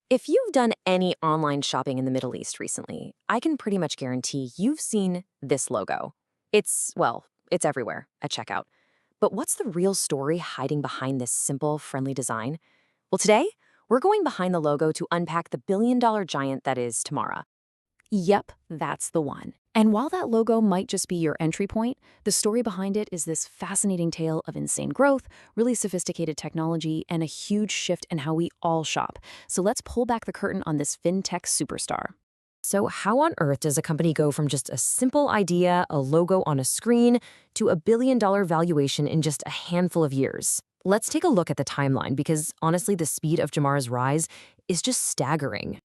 If you've done any online shopping in the Middle East recently, I can pretty much guarantee you've seen this logo. It's everywhere at checkout. But what's the real story hiding behind this simple, friendly design? Well, today, we're going behind the logo to unpack the billion-dollar giant that is Tamara. Yep, that's the one. And while that logo might just be your entry point, the story behind it is this fascinating tale of insane growth, really sophisticated technology, and a huge shift in how we all shop. So let's pull back the curtain on this FinTech superstar. So how on earth does a company go from just a simple idea, a logo on a screen, to a billion-dollar valuation in just a handful of years? Let's take a look at the timeline because honestly, the speed of Tamara's rise is just staggering.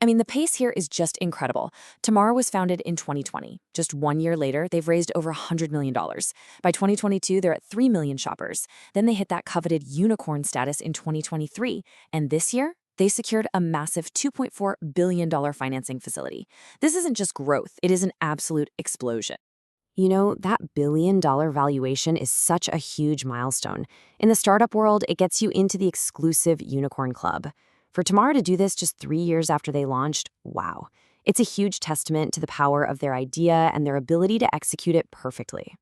The pace here is just incredible. Tamara was founded in 2020. Just 1 year later, they've raised over $100 million. By 2022, they're at 3 million shoppers. Then they hit that coveted unicorn status in 2023. And this year, they secured a massive $2.4 billion financing facility. This isn't just growth, it is an absolute explosion. That billion-dollar valuation is such a huge milestone. In the startup world, it gets you into the exclusive unicorn club. For Tamara to do this just 3 years after they launched, wow. It's a huge testament to the power of their idea and their ability to execute it perfectly.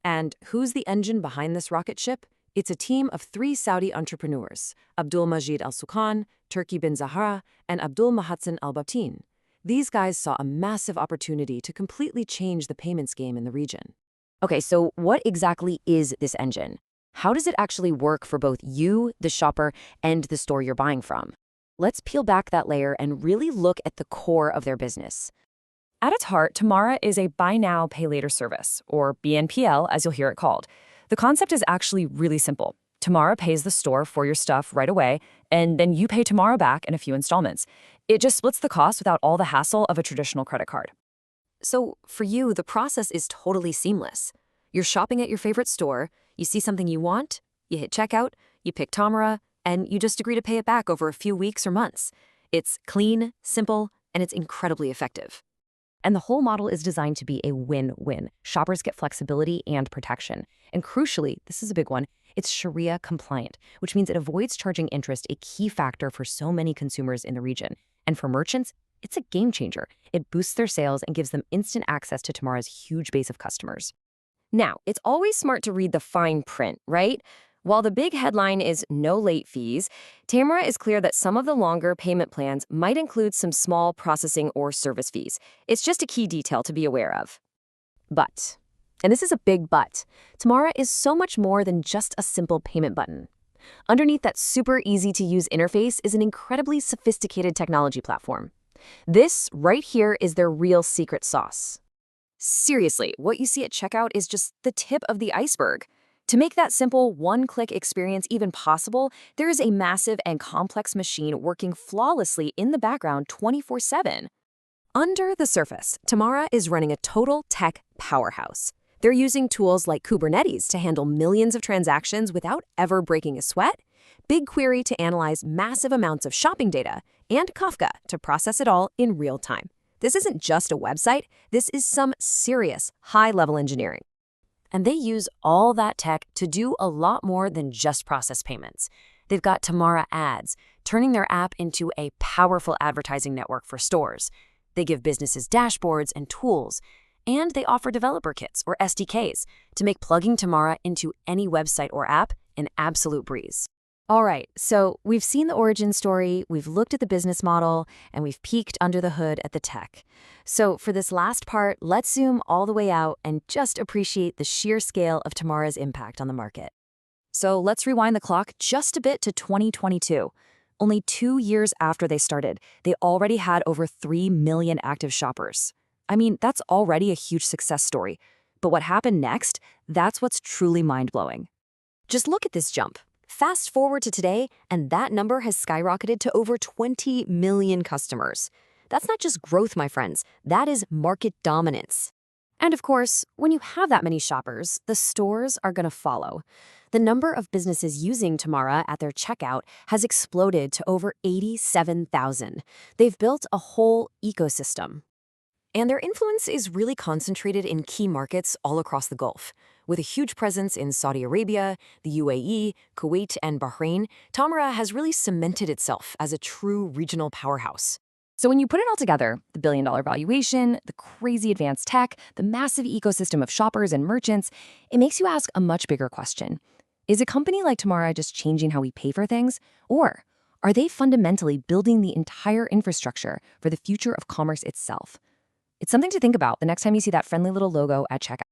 And who's the engine behind this rocket ship? It's a team of 3 Saudi entrepreneurs, Abdul Majid Al Sukhan, Turki bin Zahra, and Abdul Mahatsan Al Babtin. These guys saw a massive opportunity to completely change the payments game in the region. Okay, so what exactly is this engine? How does it actually work for both you, the shopper, and the store you're buying from? Let's peel back that layer and really look at the core of their business. At its heart, Tamara is a buy now, pay later service, or BNPL as you'll hear it called. The concept is actually really simple. Tamara pays the store for your stuff right away, and then you pay Tamara back in a few installments. It just splits the cost without all the hassle of a traditional credit card. So for you, the process is totally seamless. You're shopping at your favorite store, you see something you want, you hit checkout, you pick Tamara, and you just agree to pay it back over a few weeks or months. It's clean, simple, and it's incredibly effective. And the whole model is designed to be a win-win. Shoppers get flexibility and protection. And crucially, this is a big one, it's Sharia compliant, which means it avoids charging interest, a key factor for so many consumers in the region. And for merchants, it's a game changer. It boosts their sales and gives them instant access to Tamara's huge base of customers. Now, it's always smart to read the fine print, right? While the big headline is no late fees, Tamara is clear that some of the longer payment plans might include some small processing or service fees. It's just a key detail to be aware of. But, and this is a big but, Tamara is so much more than just a simple payment button. Underneath that super easy-to-use interface is an incredibly sophisticated technology platform. This right here is their real secret sauce. Seriously, what you see at checkout is just the tip of the iceberg. To make that simple one-click experience even possible, there is a massive and complex machine working flawlessly in the background 24/7. Under the surface, Tamara is running a total tech powerhouse. They're using tools like Kubernetes to handle millions of transactions without ever breaking a sweat, BigQuery to analyze massive amounts of shopping data, and Kafka to process it all in real time. This isn't just a website, this is some serious, high-level engineering. And they use all that tech to do a lot more than just process payments. They've got Tamara Ads, turning their app into a powerful advertising network for stores. They give businesses dashboards and tools, and they offer developer kits or SDKs to make plugging Tamara into any website or app an absolute breeze. All right, so we've seen the origin story, we've looked at the business model, and we've peeked under the hood at the tech. So for this last part, let's zoom all the way out and just appreciate the sheer scale of Tamara's impact on the market. So let's rewind the clock just a bit to 2022. Only 2 years after they started, they already had over 3 million active shoppers. That's already a huge success story. But what happened next, that's what's truly mind-blowing. Just look at this jump. Fast forward to today, and that number has skyrocketed to over 20 million customers. That's not just growth, my friends. That is market dominance. And of course, when you have that many shoppers, the stores are going to follow. The number of businesses using Tamara at their checkout has exploded to over 87,000. They've built a whole ecosystem. And their influence is really concentrated in key markets all across the Gulf. With a huge presence in Saudi Arabia, the UAE, Kuwait, and Bahrain, Tamara has really cemented itself as a true regional powerhouse. So when you put it all together, the billion-dollar valuation, the crazy advanced tech, the massive ecosystem of shoppers and merchants, it makes you ask a much bigger question. Is a company like Tamara just changing how we pay for things? Or are they fundamentally building the entire infrastructure for the future of commerce itself? It's something to think about the next time you see that friendly little logo at checkout.